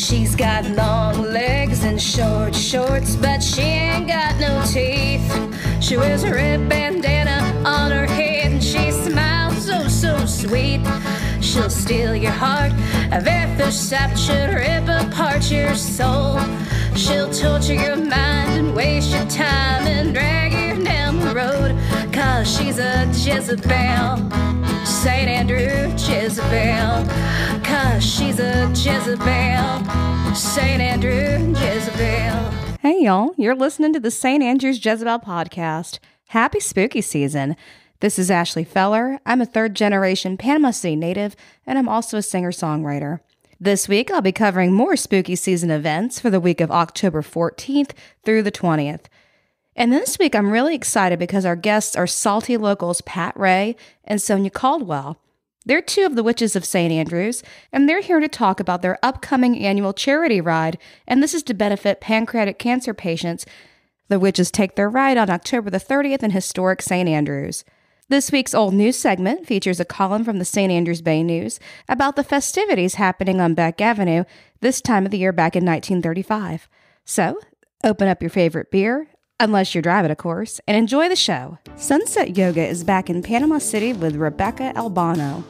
She's got long legs and short shorts, but she ain't got no teeth. She wears a red bandana on her head and she smiles so sweet. She'll steal your heart at very first sight, she'll rip apart your soul. She'll torture your mind and waste your time and drag you down the road. 'Cause she's a Jezebel, St. Andrew Jezebel. 'Cause she's a Jezebel, St. Andrew Jezebel. Hey y'all, you're listening to the St. Andrews Jezebel Podcast. Happy spooky season. This is Ashley Feller. I'm a third-generation Panama City native, and I'm also a singer-songwriter. This week, I'll be covering more spooky season events for the week of October 14th through the 20th. And this week, I'm really excited because our guests are salty locals Pat Ray and Sonia Caldwell. They're two of the witches of St. Andrews, and they're here to talk about their upcoming annual charity ride, and this is to benefit pancreatic cancer patients. The witches take their ride on October the 30th in historic St. Andrews. This week's Old News segment features a column from the St. Andrews Bay News about the festivities happening on Beck Avenue this time of the year back in 1935. So, open up your favorite beer, unless you're driving, of course, and enjoy the show. Sunset Yoga is back in Panama City with Rebecca Albano.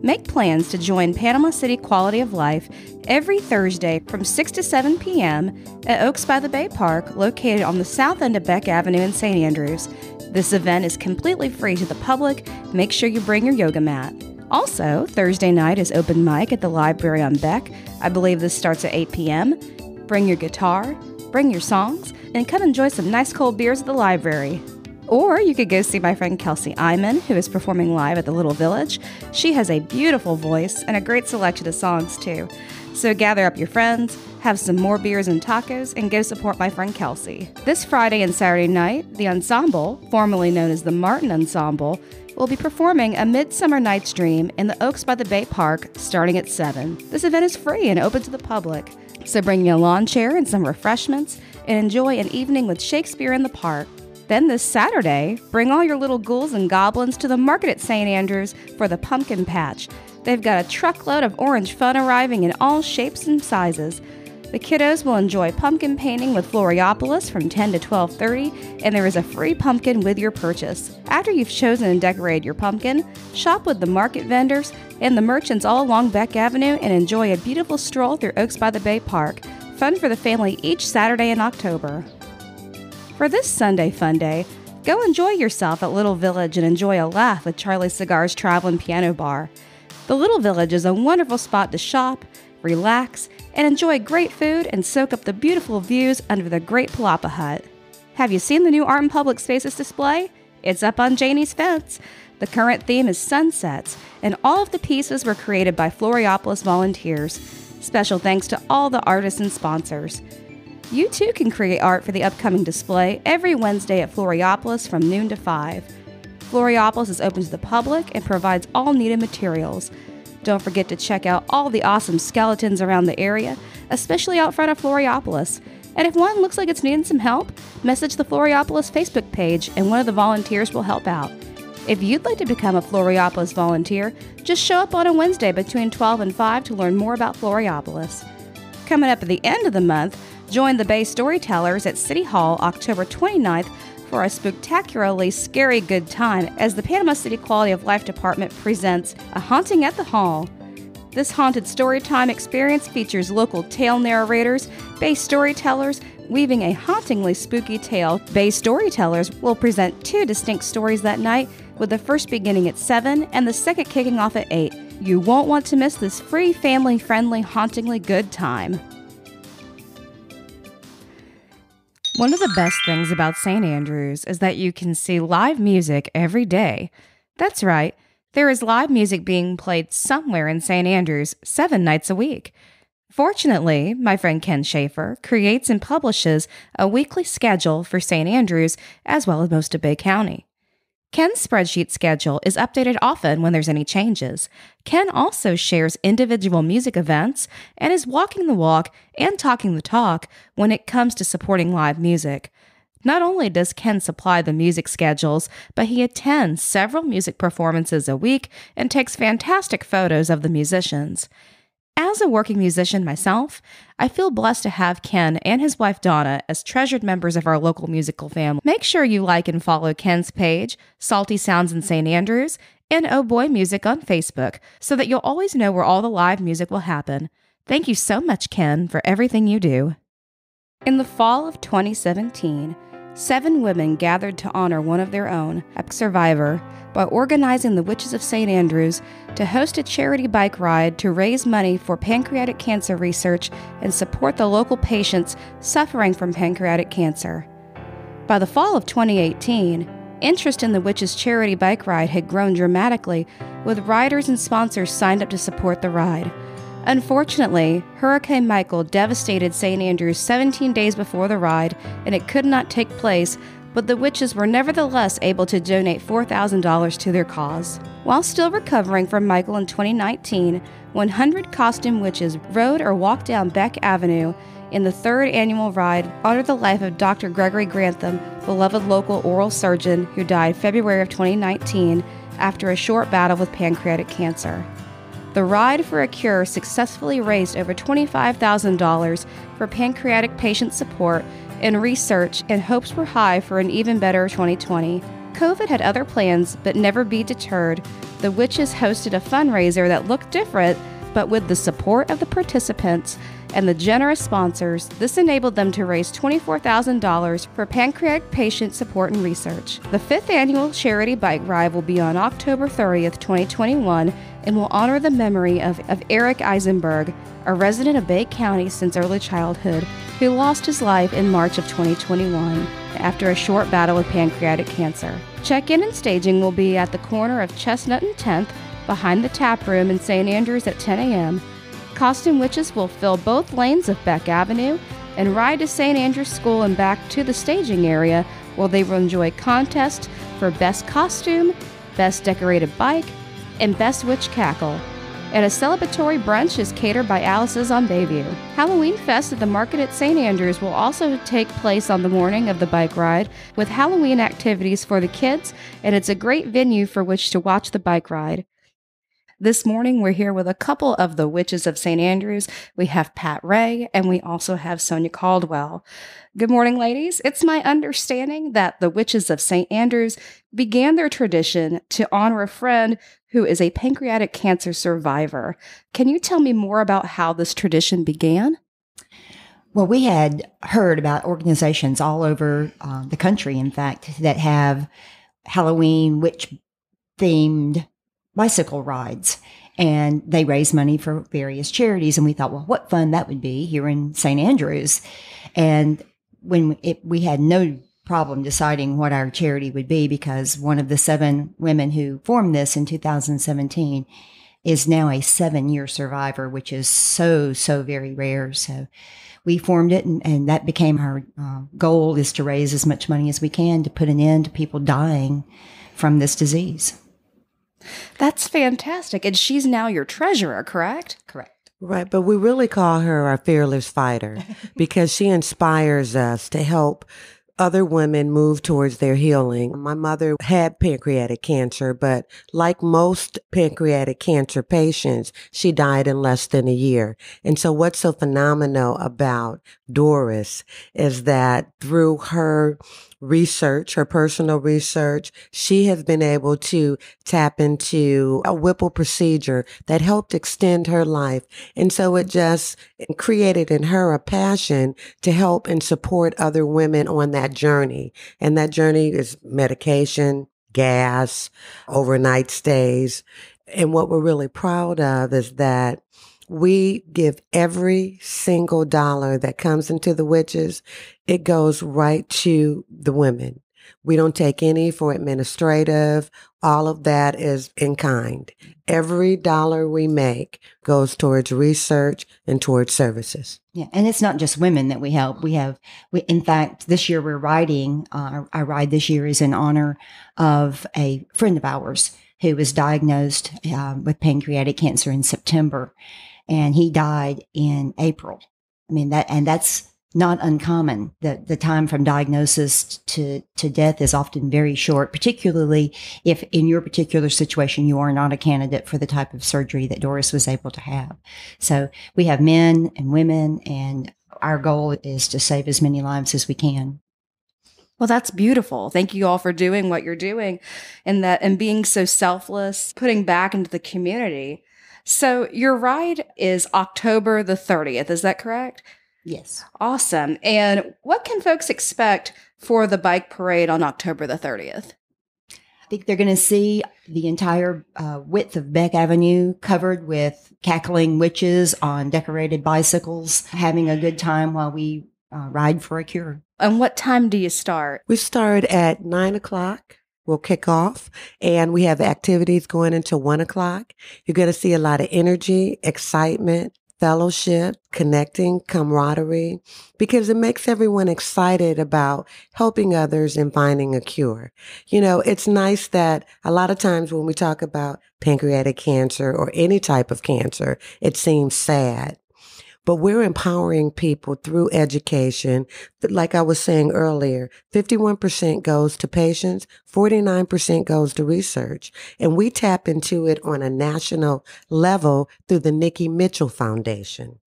Make plans to join Panama City Quality of Life every Thursday from 6 to 7 p.m. at Oaks by the Bay Park, located on the south end of Beck Avenue in St. Andrews. This event is completely free to the public. Make sure you bring your yoga mat. Also, Thursday night is open mic at the library on Beck. I believe this starts at 8 p.m. Bring your guitar, bring your songs, and come enjoy some nice cold beers at the library. Or you could go see my friend Kelsey Eiman, who is performing live at the Little Village. She has a beautiful voice and a great selection of songs, too. So gather up your friends, have some more beers and tacos, and go support my friend Kelsey. This Friday and Saturday night, the Ensemble, formerly known as the Martin Ensemble, will be performing A Midsummer Night's Dream in the Oaks by the Bay Park starting at 7. This event is free and open to the public. So bring your lawn chair and some refreshments and enjoy an evening with Shakespeare in the park. Then this Saturday, bring all your little ghouls and goblins to the market at St. Andrews for the Pumpkin Patch. They've got a truckload of orange fun arriving in all shapes and sizes. The kiddos will enjoy pumpkin painting with Floriopolis from 10 to 12:30, and there is a free pumpkin with your purchase. After you've chosen and decorated your pumpkin, shop with the market vendors and the merchants all along Beck Avenue and enjoy a beautiful stroll through Oaks by the Bay Park. Fun for the family each Saturday in October. For this Sunday fun day, go enjoy yourself at Little Village and enjoy a laugh with Charlie Cigar's Travel and Piano Bar. The Little Village is a wonderful spot to shop, relax, and enjoy great food and soak up the beautiful views under the Great Palapa Hut. Have you seen the new Art in Public Spaces display? It's up on Janie's fence. The current theme is sunsets, and all of the pieces were created by Floriopolis volunteers. Special thanks to all the artists and sponsors. You too can create art for the upcoming display every Wednesday at Floriopolis from noon to 5. Floriopolis is open to the public and provides all needed materials. Don't forget to check out all the awesome skeletons around the area, especially out front of Floriopolis. And if one looks like it's needing some help, message the Floriopolis Facebook page and one of the volunteers will help out. If you'd like to become a Floriopolis volunteer, just show up on a Wednesday between 12 and 5 to learn more about Floriopolis. Coming up at the end of the month, join the Bay Storytellers at City Hall October 29th for a spectacularly scary good time as the Panama City Quality of Life Department presents A Haunting at the Hall. This haunted storytime experience features local tale narrators, Bay Storytellers, weaving a hauntingly spooky tale. Bay Storytellers will present 2 distinct stories that night, with the first beginning at 7 and the second kicking off at 8. You won't want to miss this free, family-friendly, hauntingly good time. One of the best things about St. Andrews is that you can see live music every day. That's right, there is live music being played somewhere in St. Andrews 7 nights a week. Fortunately, my friend Ken Schaefer creates and publishes a weekly schedule for St. Andrews as well as most of Bay County. Ken's spreadsheet schedule is updated often when there's any changes. Ken also shares individual music events and is walking the walk and talking the talk when it comes to supporting live music. Not only does Ken supply the music schedules, but he attends several music performances a week and takes fantastic photos of the musicians. As a working musician myself, I feel blessed to have Ken and his wife Donna as treasured members of our local musical family. Make sure you like and follow Ken's page, Salty Sounds in St. Andrews, and Oh Boy Music on Facebook, so that you'll always know where all the live music will happen. Thank you so much, Ken, for everything you do. In the fall of 2017, 7 women gathered to honor one of their own, a survivor, by organizing the Witches of St. Andrews to host a charity bike ride to raise money for pancreatic cancer research and support the local patients suffering from pancreatic cancer. By the fall of 2018, interest in the Witches charity bike ride had grown dramatically, with riders and sponsors signed up to support the ride. Unfortunately, Hurricane Michael devastated St. Andrews 17 days before the ride, and it could not take place, but the Witches were nevertheless able to donate $4,000 to their cause. While still recovering from Michael in 2019, 100 costume witches rode or walked down Beck Avenue in the 3rd annual ride honored the life of Dr. Gregory Grantham, beloved local oral surgeon who died February of 2019 after a short battle with pancreatic cancer. The Ride for a Cure successfully raised over $25,000 for pancreatic patient support and research, and hopes were high for an even better 2020. COVID had other plans, but never be deterred. The Witches hosted a fundraiser that looked different, but with the support of the participants and the generous sponsors, this enabled them to raise $24,000 for pancreatic patient support and research. The 5th annual charity bike ride will be on October 30th, 2021, and will honor the memory of Eric Eisenberg, a resident of Bay County since early childhood, who lost his life in March of 2021 after a short battle with pancreatic cancer. Check-in and staging will be at the corner of Chestnut and 10th, behind the Taproom in St. Andrews at 10 a.m. Costume Witches will fill both lanes of Beck Avenue and ride to St. Andrews School and back to the staging area, where they will enjoy contests for Best Costume, Best Decorated Bike, and Best Witch Cackle. And a celebratory brunch is catered by Alice's on Bayview. Halloween Fest at the Market at St. Andrews will also take place on the morning of the bike ride, with Halloween activities for the kids, and it's a great venue for which to watch the bike ride. This morning, we're here with a couple of the Witches of St. Andrews. We have Pat Ray, and we also have Sonia Caldwell. Good morning, ladies. It's my understanding that the Witches of St. Andrews began their tradition to honor a friend who is a pancreatic cancer survivor. Can you tell me more about how this tradition began? Well, we had heard about organizations all over the country, in fact, that have Halloween witch-themed bicycle rides, and they raise money for various charities. And we thought, well, what fun that would be here in St. Andrews. And we had no problem deciding what our charity would be, because one of the 7 women who formed this in 2017 is now a 7-year survivor, which is so very rare. So we formed it, and that became our goal, is to raise as much money as we can to put an end to people dying from this disease. That's fantastic. And she's now your treasurer, correct? Correct. Right, but we really call her our fearless fighter because she inspires us to help other women move towards their healing. My mother had pancreatic cancer, but like most pancreatic cancer patients, she died in less than a year. And so what's so phenomenal about Doris is that through her research, her personal research, she has been able to tap into a Whipple procedure that helped extend her life. And so it just created in her a passion to help and support other women on that journey. And that journey is medication, gas, overnight stays. And what we're really proud of is that we give every single dollar that comes into the Witches. It goes right to the women. We don't take any for administrative. All of that is in kind. Every dollar we make goes towards research and towards services. Yeah, and it's not just women that we help. In fact, this year we're riding, our ride this year is in honor of a friend of ours who was diagnosed with pancreatic cancer in September, and he died in April. I mean, that's not uncommon. The time from diagnosis to death is often very short, particularly if in your particular situation you are not a candidate for the type of surgery that Doris was able to have. So we have men and women, and our goal is to save as many lives as we can. Well, that's beautiful. Thank you all for doing what you're doing and being so selfless, putting back into the community. So your ride is October the 30th. Is that correct? Yes. Awesome. And what can folks expect for the bike parade on October the 30th? I think they're going to see the entire width of Beck Avenue covered with cackling witches on decorated bicycles, having a good time while we ride for a cure. And what time do you start? We start at 9:00. We'll kick off, and we have activities going until 1:00. You're going to see a lot of energy, excitement, fellowship, connecting, camaraderie, because it makes everyone excited about helping others and finding a cure. You know, it's nice that a lot of times when we talk about pancreatic cancer or any type of cancer, it seems sad. But we're empowering people through education. Like I was saying earlier, 51% goes to patients, 49% goes to research. And we tap into it on a national level through the Nikki Mitchell Foundation.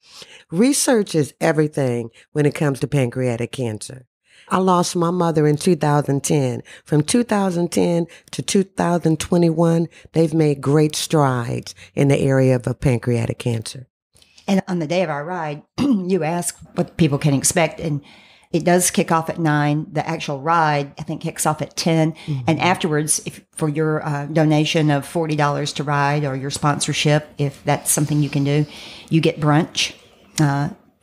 Research is everything when it comes to pancreatic cancer. I lost my mother in 2010. From 2010 to 2021, they've made great strides in the area of pancreatic cancer. And on the day of our ride, you ask what people can expect, and it does kick off at 9. The actual ride, I think, kicks off at 10. Mm-hmm. And afterwards, if for your donation of $40 to ride or your sponsorship, if that's something you can do, you get brunch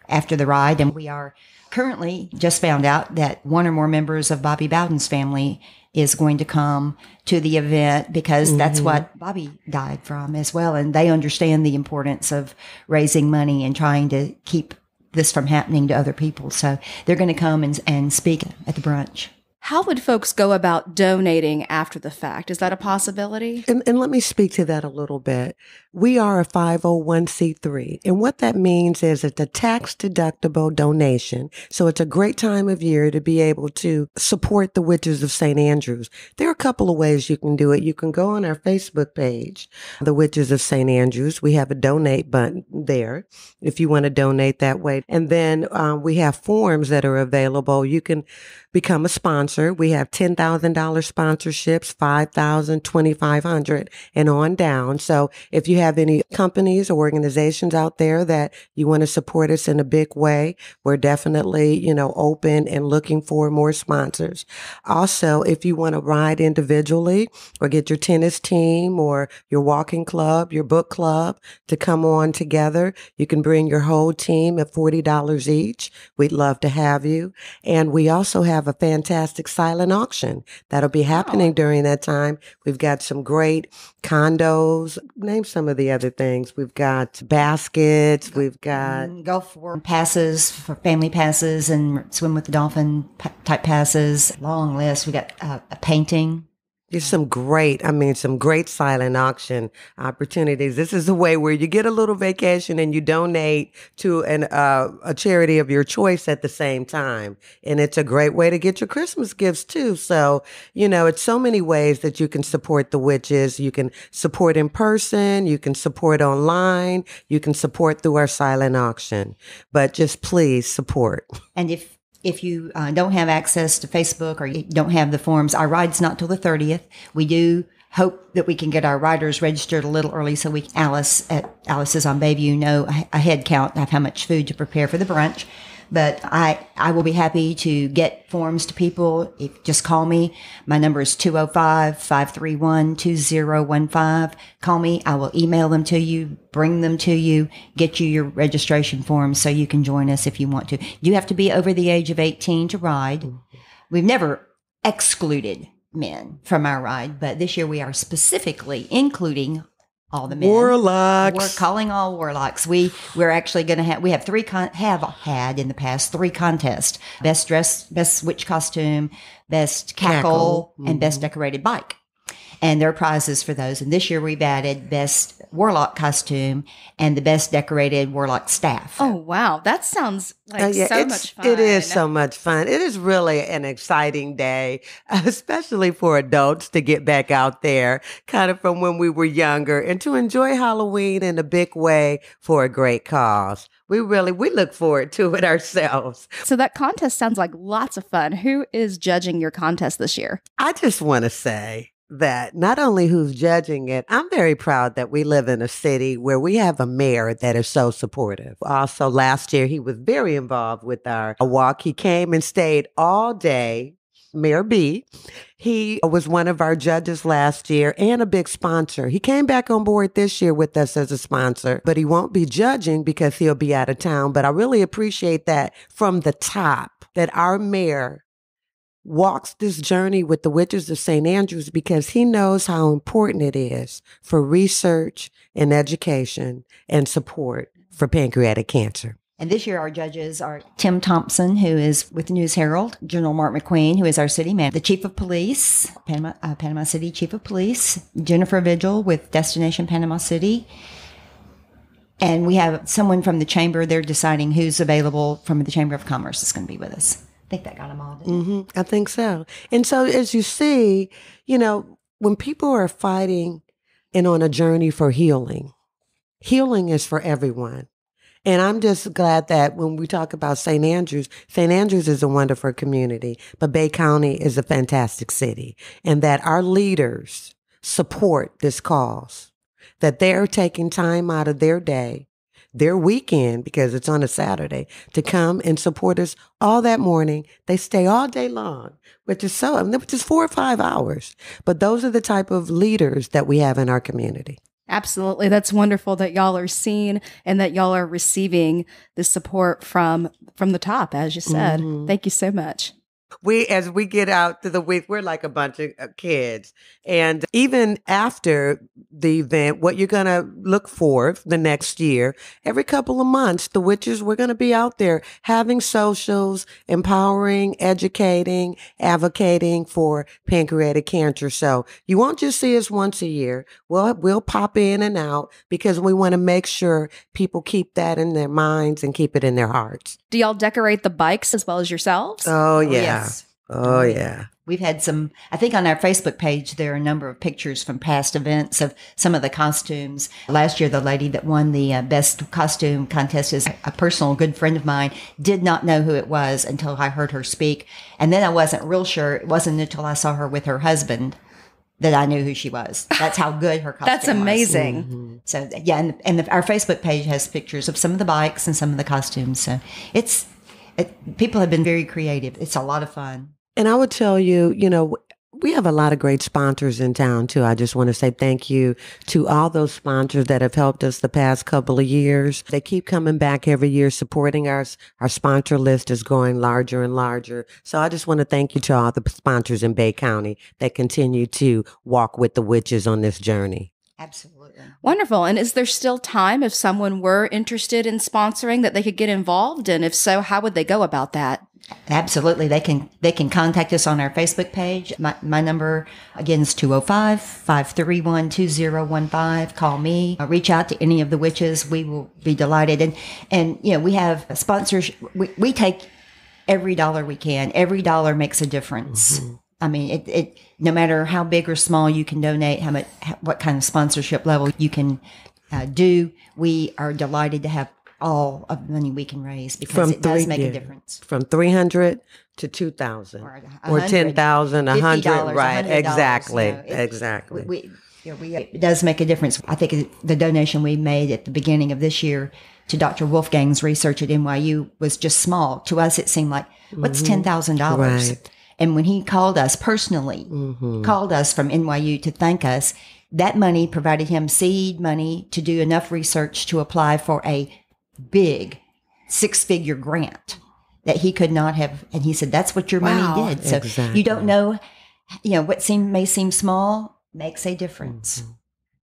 after the ride. And we are currently just found out that one or more members of Bobby Bowden's family is going to come to the event because that's what Bobby died from as well. And they understand the importance of raising money and trying to keep this from happening to other people. So they're going to come and speak at the brunch. How would folks go about donating after the fact? Is that a possibility? And let me speak to that a little bit. We are a 501c3. And what that means is it's a tax-deductible donation. So it's a great time of year to be able to support the Witches of St. Andrews. There are a couple of ways you can do it. You can go on our Facebook page, the Witches of St. Andrews. We have a donate button there if you want to donate that way. And then we have forms that are available. You can become a sponsor. We have $10,000 sponsorships, $5,000, $2,500, and on down. So if you have any companies or organizations out there that you want to support us in a big way, we're definitely, open and looking for more sponsors. Also, if you want to ride individually or get your tennis team or your walking club, your book club to come on together, you can bring your whole team at $40 each. We'd love to have you. And we also have a fantastic silent auction that'll be happening during that time. We've got some great condos. Name some of the other things. We've got baskets. We've got golf passes for family passes and swim with the dolphin type passes. Long list. We got a painting. There's some great silent auction opportunities. This is a way where you get a little vacation and you donate to a charity of your choice at the same time. And it's a great way to get your Christmas gifts too. So, it's so many ways that you can support the witches. You can support in person. You can support online. You can support through our silent auction. But just please support. And if you don't have access to Facebook or you don't have the forms, our ride's not till the 30th. We do hope that we can get our riders registered a little early so Alice is on Bayview know a head count of how much food to prepare for the brunch. But I will be happy to get forms to people. Just call me. My number is 205-531-2015. Call me. I will email them to you, bring them to you, get you your registration forms so you can join us if you want to. You have to be over the age of 18 to ride. We've never excluded men from our ride, but this year we are specifically including all the men. Warlocks. We're calling all warlocks. We're actually going to have had in the past 3 contests: best dress, best witch costume, best cackle, and best decorated bike. And there are prizes for those. And this year we've added best warlock costume and the best decorated warlock staff. Oh, wow. That sounds like so much fun. It is so much fun. It is really an exciting day, especially for adults to get back out there kind of from when we were younger and to enjoy Halloween in a big way for a great cause. We look forward to it ourselves. So that contest sounds like lots of fun. Who is judging your contest this year? I just want to say that not only who's judging it, I'm very proud that we live in a city where we have a mayor that is so supportive. Also, last year, he was very involved with our walk. He came and stayed all day. Mayor B. He was one of our judges last year and a big sponsor. He came back on board this year with us as a sponsor, but he won't be judging because he'll be out of town. But I really appreciate that from the top, that our mayor walks this journey with the Witches of St. Andrews because he knows how important it is for research and education and support for pancreatic cancer. And this year, our judges are Tim Thompson, who is with the News Herald, General Mark McQueen, who is our city manager, the Chief of Police, Panama City Chief of Police, Jennifer Vigil with Destination Panama City. And we have someone from the Chamber. They're deciding who's available from the Chamber of Commerce is going to be with us. I think that got them all, didn't it? I think so. And so as you see, when people are fighting and on a journey for healing is for everyone. And I'm just glad that when we talk about St. Andrews is a wonderful community, but Bay County is a fantastic city, and that our leaders support this cause, that they're taking time out of their day, their weekend, because it's on a Saturday, to come and support us all that morning. They stay all day long, which is 4 or 5 hours. But those are the type of leaders that we have in our community. Absolutely. That's wonderful that y'all are seen and that y'all are receiving the support from the top, as you said. Thank you so much. As we get out to the week, we're like a bunch of kids. And even after the event, what you're going to look for the next year, every couple of months, the witches, we're going to be out there having socials, empowering, educating, advocating for pancreatic cancer. So you won't just see us once a year. We'll pop in and out because we want to make sure people keep that in their minds and keep it in their hearts. Do y'all decorate the bikes as well as yourselves? Oh, yeah. Yes. Oh, yeah. We've had I think on our Facebook page, there are a number of pictures from past events of some of the costumes. Last year, the lady that won the best costume contest is a personal good friend of mine. Did not know who it was until I heard her speak. And then I wasn't real sure. It wasn't until I saw her with her husband that I knew who she was. That's how good her costume That's amazing. was. Mm-hmm. So, yeah, and our Facebook page has pictures of some of the bikes and some of the costumes. So people have been very creative. It's a lot of fun. And I would tell you, we have a lot of great sponsors in town, too. I just want to say thank you to all those sponsors that have helped us the past couple of years. They keep coming back every year, supporting us. Our sponsor list is growing larger and larger. So I just want to thank you to all the sponsors in Bay County that continue to walk with the witches on this journey. Absolutely. Wonderful. And is there still time if someone were interested in sponsoring that they could get involved? And if so, how would they go about that? Absolutely. They can contact us on our Facebook page. My number, again, is 205-531-2015. Call me. Reach out to any of the witches. We will be delighted. And we have sponsors. We take every dollar we can. Every dollar makes a difference. Mm-hmm. I mean, it no matter how big or small you can donate, what kind of sponsorship level you can do, we are delighted to have all of the money we can raise because it does make a difference. From $300 to $2,000 or $10,000, $100, right? Exactly, exactly. It does make a difference. I think the donation we made at the beginning of this year to Dr. Wolfgang's research at NYU was just small. To us, it seemed like, what's $10,000? Right. And when he called us personally, called us from NYU to thank us, that money provided him seed money to do enough research to apply for a big 6-figure grant that he could not have. And he said, that's what your money did. So exactly. You don't know, what may seem small makes a difference. Mm-hmm.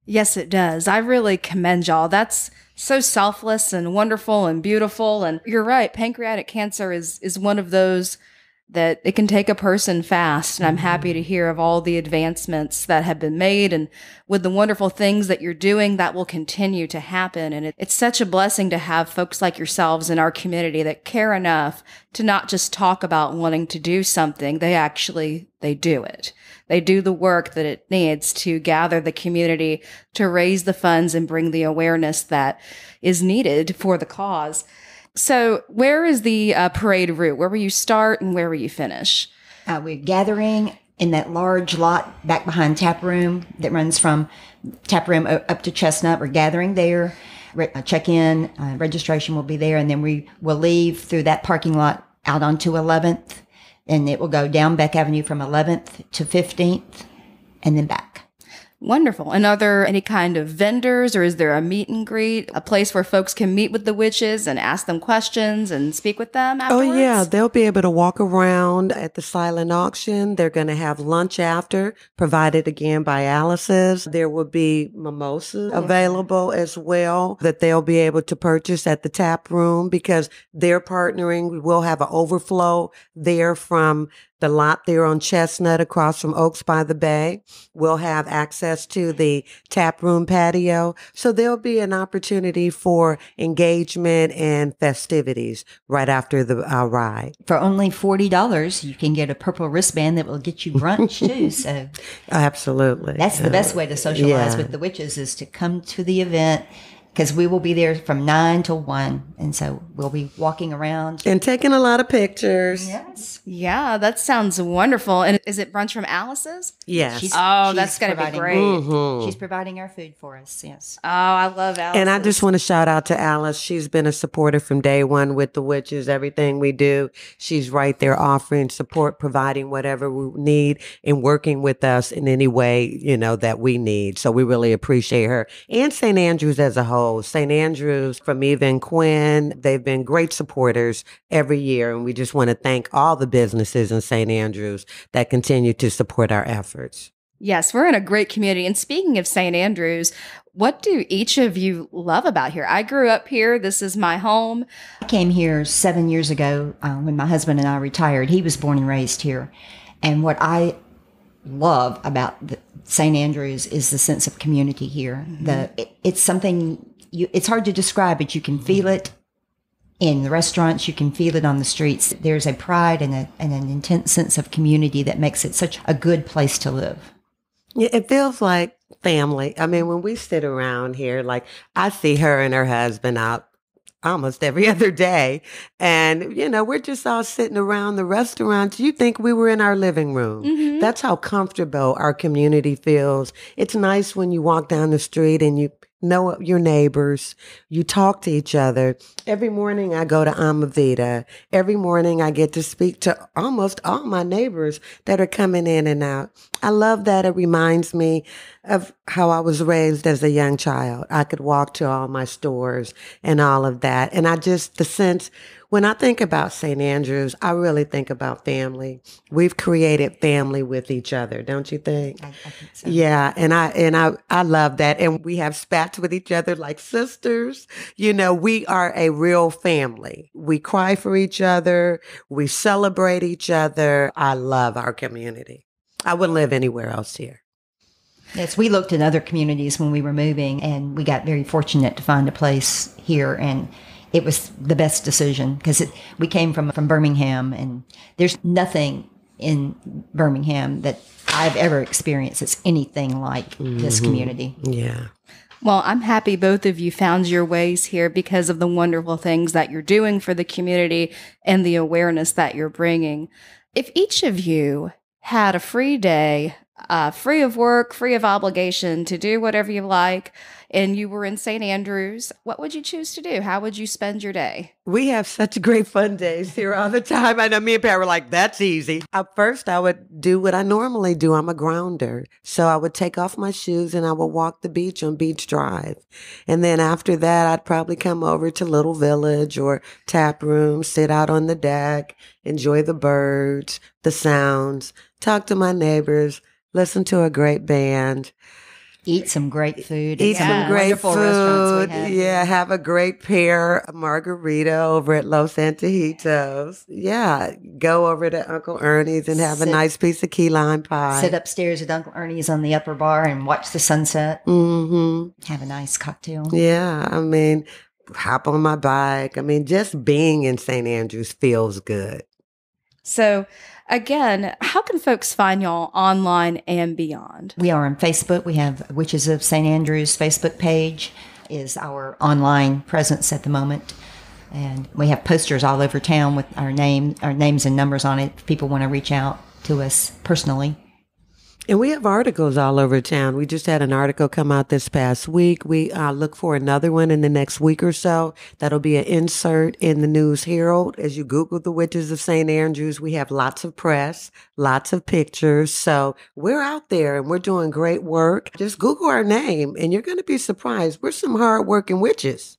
Yes, it does. I really commend y'all. That's so selfless and wonderful and beautiful. And you're right. Pancreatic cancer is one of those that it can take a person fast. And I'm happy to hear of all the advancements that have been made and with the wonderful things that you're doing that will continue to happen. And it's such a blessing to have folks like yourselves in our community that care enough to not just talk about wanting to do something. They do it. They do the work that it needs to gather the community, to raise the funds and bring the awareness that is needed for the cause. So where is the parade route? Where will you start and where will you finish? We're gathering in that large lot back behind Taproom that runs from Taproom up to Chestnut. We're gathering there. Check-in, registration will be there, and then we will leave through that parking lot out onto 11th, and it will go down Beck Avenue from 11th to 15th, and then back. Wonderful. And are there any kind of vendors, or is there a meet and greet, a place where folks can meet with the witches and ask them questions and speak with them afterwards? Oh, yeah. They'll be able to walk around at the silent auction. They're going to have lunch after, provided again by Alice's. There will be mimosas available as well that they'll be able to purchase at the tap room because they're partnering. We'll have an overflow there from the lot there on Chestnut across from Oaks by the Bay. We'll have access to the tap room patio. So there'll be an opportunity for engagement and festivities right after the ride. For only $40, you can get a purple wristband that will get you brunch too. So absolutely. That's the best way to socialize with the witches, is to come to the event, because we will be there from 9 till 1. And so we'll be walking around. And taking a lot of pictures. Yes. Yeah, that sounds wonderful. And is it brunch from Alice's? Yes. That's going to be great. Mm-hmm. She's providing our food for us, yes. Oh, I love Alice. And I just want to shout out to Alice. She's been a supporter from day one with the witches, everything we do. She's right there offering support, providing whatever we need, and working with us in any way, that we need. So we really appreciate her. And St. Andrews as a whole. St. Andrews from Eva and Quinn, they've been great supporters every year. And we just want to thank all the businesses in St. Andrews that continue to support our efforts. Yes, we're in a great community. And speaking of St. Andrews, what do each of you love about here? I grew up here. This is my home. I came here 7 years ago when my husband and I retired. He was born and raised here. And what I love about St. Andrews is the sense of community here. Mm-hmm. It's something, it's hard to describe, but you can feel it in the restaurants. You can feel it on the streets. There's a pride and an intense sense of community that makes it such a good place to live. Yeah, it feels like family. I mean, when we sit around here, like I see her and her husband out almost every other day. And, we're just all sitting around the restaurant. You think we were in our living room. Mm-hmm. That's how comfortable our community feels. It's nice when you walk down the street and you know your neighbors. You talk to each other. Every morning I go to Amavita. Every morning I get to speak to almost all my neighbors that are coming in and out. I love that. It reminds me of how I was raised as a young child. I could walk to all my stores and all of that. And the sense, when I think about St. Andrews, I really think about family. We've created family with each other, don't you think? I think so. Yeah, and I love that. And we have spats with each other like sisters. We are a real family. We cry for each other. We celebrate each other. I love our community. I wouldn't live anywhere else here. Yes, we looked in other communities when we were moving, and we got very fortunate to find a place here, and it was the best decision because we came from Birmingham, and there's nothing in Birmingham that I've ever experienced that's anything like this community. Yeah. Well, I'm happy both of you found your ways here because of the wonderful things that you're doing for the community and the awareness that you're bringing. If each of you had a free day, free of work, free of obligation to do whatever you like, and you were in St. Andrews, what would you choose to do? How would you spend your day? We have such great fun days here all the time. I know me and Pat were like, that's easy. At first, I would do what I normally do. I'm a grounder. So I would take off my shoes and I would walk the beach on Beach Drive. And then after that, I'd probably come over to Little Village or Taproom, sit out on the deck, enjoy the birds, the sounds, talk to my neighbors, listen to a great band. Eat some great food. Eat some great wonderful restaurants food. we have. Yeah, have a great pear margarita over at Los Antojitos. Yeah, go over to Uncle Ernie's and have a nice piece of key lime pie. Sit upstairs at Uncle Ernie's on the upper bar and watch the sunset. Mm-hmm. Have a nice cocktail. Yeah, I mean, hop on my bike. I mean, just being in St. Andrews feels good. So, again, how can folks find y'all online and beyond? We are on Facebook. We have Witches of St. Andrews Facebook page is our online presence at the moment. And we have posters all over town with our names and numbers on it if people want to reach out to us personally. And we have articles all over town. We just had an article come out this past week. We look for another one in the next week or so. That'll be an insert in the News Herald. As you Google the Witches of St. Andrews, we have lots of press, lots of pictures. So we're out there and we're doing great work. Just Google our name and you're going to be surprised. We're some hardworking witches.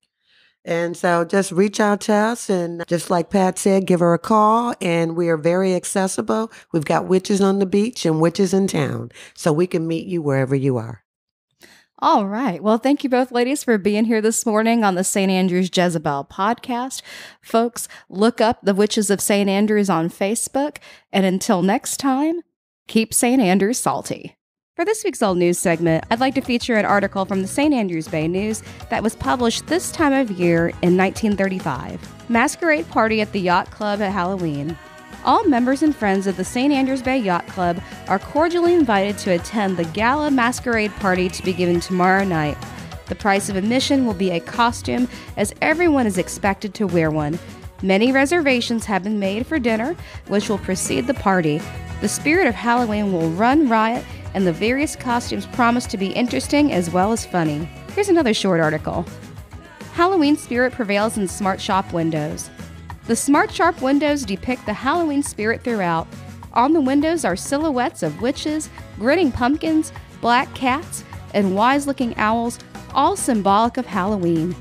And so just reach out to us and just like Pat said, give her a call and we are very accessible. We've got witches on the beach and witches in town so we can meet you wherever you are. All right. Well, thank you both ladies for being here this morning on the St. Andrews Jezebel podcast. Folks, look up the Witches of St. Andrews on Facebook. And until next time, keep St. Andrews salty. For this week's Old News segment, I'd like to feature an article from the St. Andrews Bay News that was published this time of year in 1935. Masquerade Party at the Yacht Club at Halloween. All members and friends of the St. Andrews Bay Yacht Club are cordially invited to attend the gala masquerade party to be given tomorrow night. The price of admission will be a costume, as everyone is expected to wear one. Many reservations have been made for dinner, which will precede the party. The spirit of Halloween will run riot, and the various costumes promise to be interesting as well as funny. Here's another short article. Halloween spirit prevails in smart shop windows. The smart shop windows depict the Halloween spirit throughout. On the windows are silhouettes of witches, grinning pumpkins, black cats, and wise-looking owls, all symbolic of Halloween.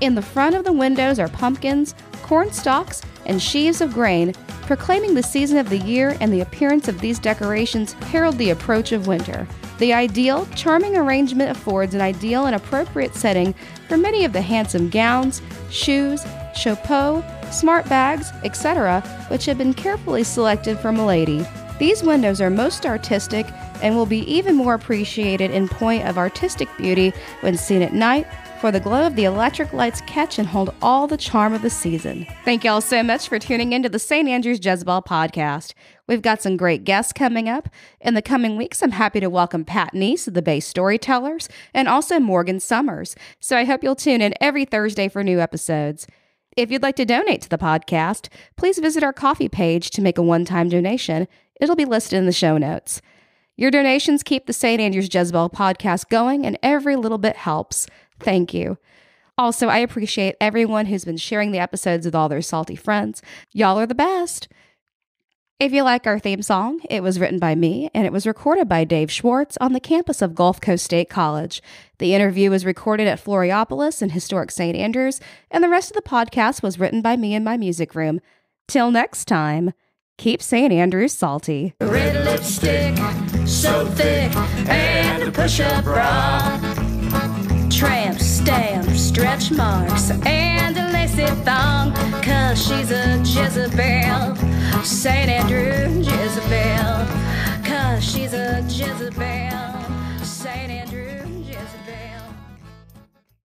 In the front of the windows are pumpkins, corn stalks, and sheaves of grain, proclaiming the season of the year, and the appearance of these decorations herald the approach of winter. The ideal, charming arrangement affords an ideal and appropriate setting for many of the handsome gowns, shoes, chapeaux, smart bags, etc., which have been carefully selected for milady. These windows are most artistic and will be even more appreciated in point of artistic beauty when seen at night, for the glow of the electric lights catch and hold all the charm of the season. Thank y'all so much for tuning into the St. Andrews Jezebel podcast. We've got some great guests coming up. In the coming weeks, I'm happy to welcome Pat Nease of the Bay Storytellers and also Morgan Summers. So I hope you'll tune in every Thursday for new episodes. If you'd like to donate to the podcast, please visit our coffee page to make a one-time donation. It'll be listed in the show notes. Your donations keep the St. Andrews Jezebel podcast going, and every little bit helps. Thank you. Also, I appreciate everyone who's been sharing the episodes with all their salty friends. Y'all are the best. If you like our theme song, it was written by me, and it was recorded by Dave Schwartz on the campus of Gulf Coast State College. The interview was recorded at Floriopolis in historic St. Andrews, and the rest of the podcast was written by me in my music room. Till next time, keep St. Andrews salty. Red lipstick, so thick, and a push-up bra. Tramp stamp, stretch marks, and a lacy thong, 'cause she's a Jezebel, St. Andrew Jezebel.